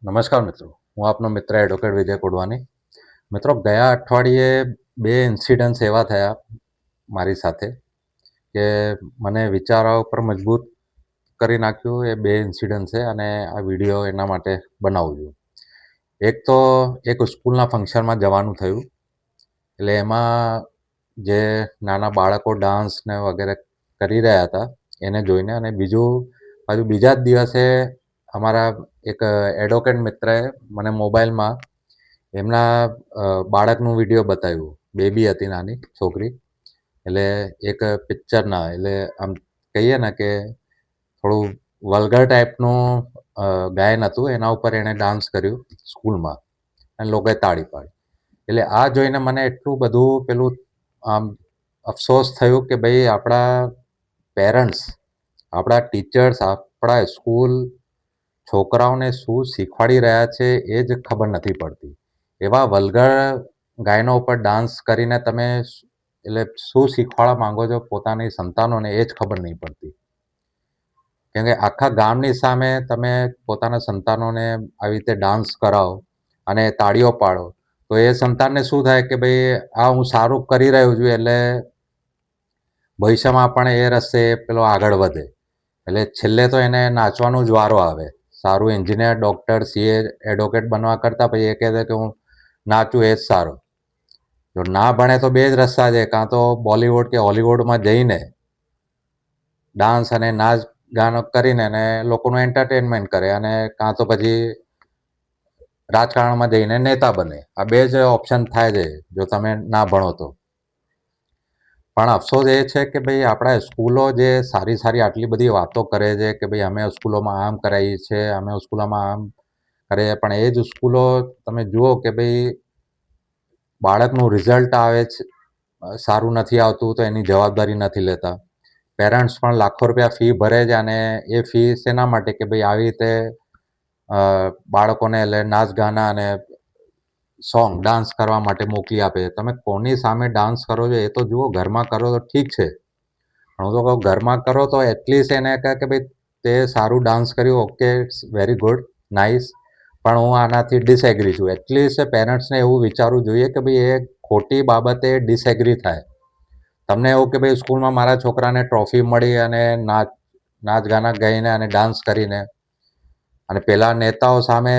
નમસ્કાર મિત્રો, હું આપનો મિત્ર એડવોકેટ વિજય કોડવાની. મિત્રો, ગયા અઠવાડિયે બે ઇન્સિડન્ટ્સ એવા થયા મારી સાથે કે મને વિચારવા ઉપર મજબૂર કરી નાખ્યું. એ બે ઇન્સિડન્ટ છે અને આ વિડીયો એના માટે બનાવું છું. એક તો એક સ્કૂલના ફંક્શનમાં જવાનું થયું, એટલે એમાં જે નાના બાળકો ડાન્સ ને વગેરે કરી રહ્યા હતા એને જોઈને, અને બીજા જ દિવસે અમારા એક એડવોકેટ મિત્રએ મને મોબાઈલમાં એમના બાળકનું વિડીયો બતાવ્યું. બેબી હતી, નાની છોકરી. એટલે એક પિક્ચરના, એટલે આમ કહીએ ને કે થોડું વલ્ગર ટાઈપનું ગાયન હતું, એના ઉપર એણે ડાન્સ કર્યું સ્કૂલમાં અને લોકોએ તાળી પાડી. એટલે આ જોઈને મને એટલું બધું પેલું આમ અફસોસ થયું કે ભાઈ, આપણા પેરેન્ટ્સ, આપણા ટીચર્સ, આપણા સ્કૂલ છોકરાઓને શું શીખવાડી રહ્યા છે એ જ ખબર નથી પડતી. એવા વલ્ગર ગાયનો ઉપર ડાન્સ કરીને તમે એટલે શું શીખવાડવા માંગો છો પોતાની સંતાનોને એ જ ખબર નહીં પડતી. કેમ કે આખા ગામની સામે તમે પોતાના સંતાનોને આવી રીતે ડાન્સ કરાવો અને તાળીઓ પાડો, તો એ સંતાનને શું થાય કે ભાઈ, આ હું સારું કરી રહ્યો છું એટલે ભવિષ્યમાં પણ એ રસ્તે પેલો આગળ વધે. એટલે છેલ્લે તો એને નાચવાનો જ વારો આવે. સારું એન્જિનિયર, ડૉક્ટર, સીએ, એડવોકેટ બનવા કરતાં પછી એ કહે કે હું નાચું એ જ સારું. જો ના ભણે તો બે જ રસ્તા છે, કાં તો બોલિવૂડ કે હોલિવૂડમાં જઈને ડાન્સ અને નાચ ગાનો કરીને અને લોકોનું એન્ટરટેનમેન્ટ કરે, અને કાં તો પછી રાજકારણમાં જઈને નેતા બને. આ બે જ ઓપ્શન થાય છે જો તમે ના ભણો તો. પણ અફસોસ એ છે કે ભાઈ, આપણા સ્કૂલો જે સારી સારી આટલી બધી વાતો કરે છે કે ભાઈ અમે સ્કૂલોમાં આમ કરાવીએ છીએ, અમે સ્કૂલોમાં આમ કરીએ, પણ એ જ સ્કૂલો તમે જુઓ કે ભાઈ બાળકનું રિઝલ્ટ આવે છે સારું નથી આવતું તો એની જવાબદારી નથી લેતા. પેરેન્ટ્સ પણ લાખો રૂપિયા ફી ભરે છે, અને એ ફી શેના માટે કે ભાઈ આવી રીતે બાળકોને એટલે નાચ ગાના અને સોંગ ડાન્સ કરવા માટે મોકલી આપે. તમે કોની સામે ડાન્સ કરો છો એ તો જુઓ. ઘરમાં કરો તો ઠીક છે, પણ હું તો કહું ઘરમાં કરો તો એટલીસ્ટ એને કહે કે ભાઈ તે સારું ડાન્સ કર્યું, ઓકે, વેરી ગુડ, નાઇસ, પણ હું આનાથી ડિસએગ્રી છું. એટલીસ્ટ પેરેન્ટ્સને એવું વિચારવું જોઈએ કે ભાઈ એ ખોટી બાબતે ડિસએગ્રી થાય. તમને એવું કે ભાઈ સ્કૂલમાં મારા છોકરાને ટ્રોફી મળી અને નાચ ગાના ગાઈને અને ડાન્સ કરીને, અને પેલા નેતાઓ સામે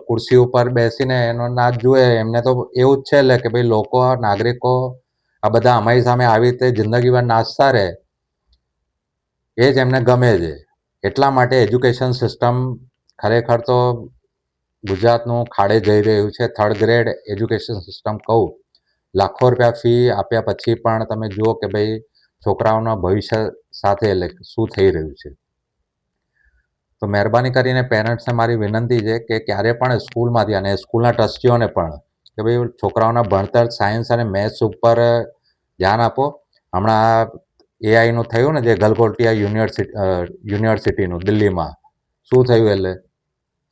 ખુરશી ઉપર બેસીને એનો નાચ જુએ, એમને તો એવું જ છે લે કે ભાઈ લોકો, નાગરિકો આ બધા અમારી સામે આવી રીતે જિંદગીભર નાચતા રહે, એ જ એમને ગમે છે. એટલા માટે એજ્યુકેશન સિસ્ટમ ખરેખર તો ગુજરાતનું ખાડે જઈ રહ્યું છે. થર્ડ ગ્રેડ એજ્યુકેશન સિસ્ટમ કહું, લાખો રૂપિયા ફી આપ્યા પછી પણ તમે જુઓ કે ભાઈ છોકરાઓના ભવિષ્ય સાથે એટલે શું થઈ રહ્યું છે. તો મહેરબાની કરીને પેરેન્ટ્સને મારી વિનંતી છે કે ક્યારે પણ સ્કૂલમાંથી અને સ્કૂલના ટ્રસ્ટીઓને પણ કે ભાઈ છોકરાઓના ભણતર સાયન્સ અને મેથ્સ ઉપર ધ્યાન આપો. હમણાં એઆઈનું થયું ને, જે ગલગોટિયા યુનિવર્સિટીનું દિલ્હીમાં શું થયું, એટલે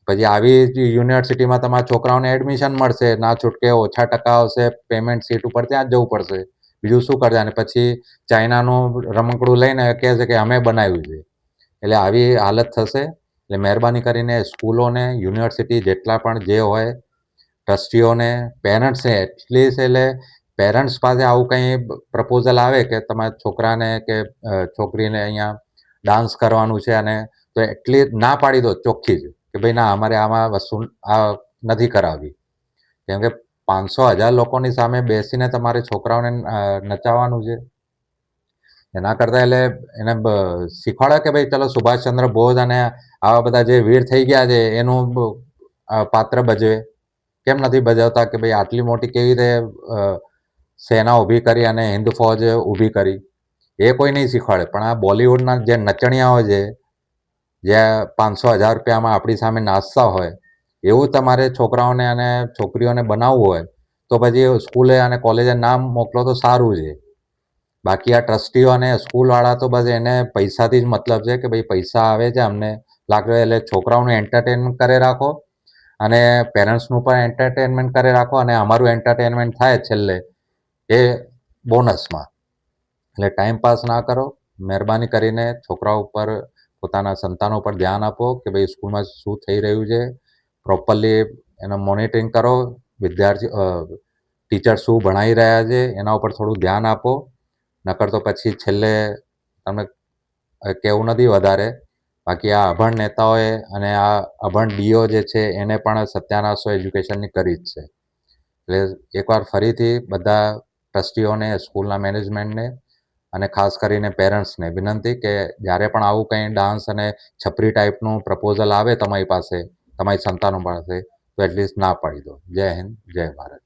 પછી આવી યુનિવર્સિટીમાં તમારા છોકરાઓને એડમિશન મળશે, ના છૂટકે ઓછા ટકા આવશે, પેમેન્ટ સીટ ઉપર ત્યાં જ જવું પડશે. બીજું શું કરશે? અને પછી ચાઇનાનું રમકડું લઈને કહે છે કે અમે બનાવ્યું છે. એટલે આવી હાલત થશે. એટલે મહેરબાની કરીને સ્કૂલોને, યુનિવર્સિટી જેટલા પણ જે હોય, ટ્રસ્ટીઓને, પેરેન્ટ્સને એટલીસ્ટ એટલે પેરેન્ટ્સ પાસે આવું કંઈ પ્રપોઝલ આવે કે તમારા છોકરાને કે છોકરીને અહીંયા ડાન્સ કરવાનું છે, અને તો એટલી ના પાડી દો ચોખ્ખી જ કે ભાઈ ના, અમારે આમાં વસ્તુ આ નથી કરાવવી. કેમ કે 500,000 લોકોની સામે બેસીને તમારે છોકરાઓને નચાવવાનું છે. એના કરતાં એટલે એને શીખવાડે કે ભાઈ ચલો સુભાષચંદ્ર બોઝ અને આવા બધા જે વીર થઈ ગયા છે એનું પાત્ર ભજવે. કેમ નથી ભજવતા કે ભાઈ આટલી મોટી કેવી રીતે સેના ઊભી કરી અને હિન્દ ફૌજ ઊભી કરી, એ કોઈ નહીં શીખવાડે. પણ આ બોલિવૂડના જે નચણિયાઓ છે, જે 500,000 રૂપિયામાં આપણી સામે નાચતા હોય, એવું તમારે છોકરાઓને અને છોકરીઓને બનાવવું હોય તો પછી સ્કૂલે અને કોલેજે નામ મોકલો તો સારું છે. બાકી આ ટ્રસ્ટીઓ અને સ્કૂલવાળા તો બસ એને પૈસાથી જ મતલબ છે કે ભાઈ પૈસા આવે છે અમને લાગે, એટલે છોકરાઓનું એન્ટરટેનમેન્ટ કરે રાખો અને પેરેન્ટ્સનું પણ એન્ટરટેનમેન્ટ કરે રાખો, અને અમારું એન્ટરટેનમેન્ટ થાય છેલ્લે એ બોનસમાં. એટલે ટાઈમ પાસ ના કરો. મહેરબાની કરીને છોકરાઓ ઉપર, પોતાના સંતાનો પર ધ્યાન આપો કે ભાઈ સ્કૂલમાં શું થઈ રહ્યું છે, પ્રોપરલી એનું મોનિટરિંગ કરો. ટીચર શું ભણાવી રહ્યા છે એના ઉપર થોડું ધ્યાન આપો. નકર તો પછી છેલ્લે તમને કહેવું નથી વધારે, બાકી આ અભણ નેતાઓએ અને આ અભણ ડીઓ જે છે એને પણ સત્યાનાશો એજ્યુકેશનની કરી જ છે. એટલે એકવાર ફરીથી બધા ટ્રસ્ટીઓને, સ્કૂલના મેનેજમેન્ટને અને ખાસ કરીને પેરેન્ટ્સને વિનંતી કે જ્યારે પણ આવું કંઈ ડાન્સ અને છપરી ટાઈપનું પ્રપોઝલ આવે તમારી પાસે, તમારી સંતાનો પાસે, તો એટલીસ્ટ ના પાડી દો. જય હિન્દ, જય ભારત.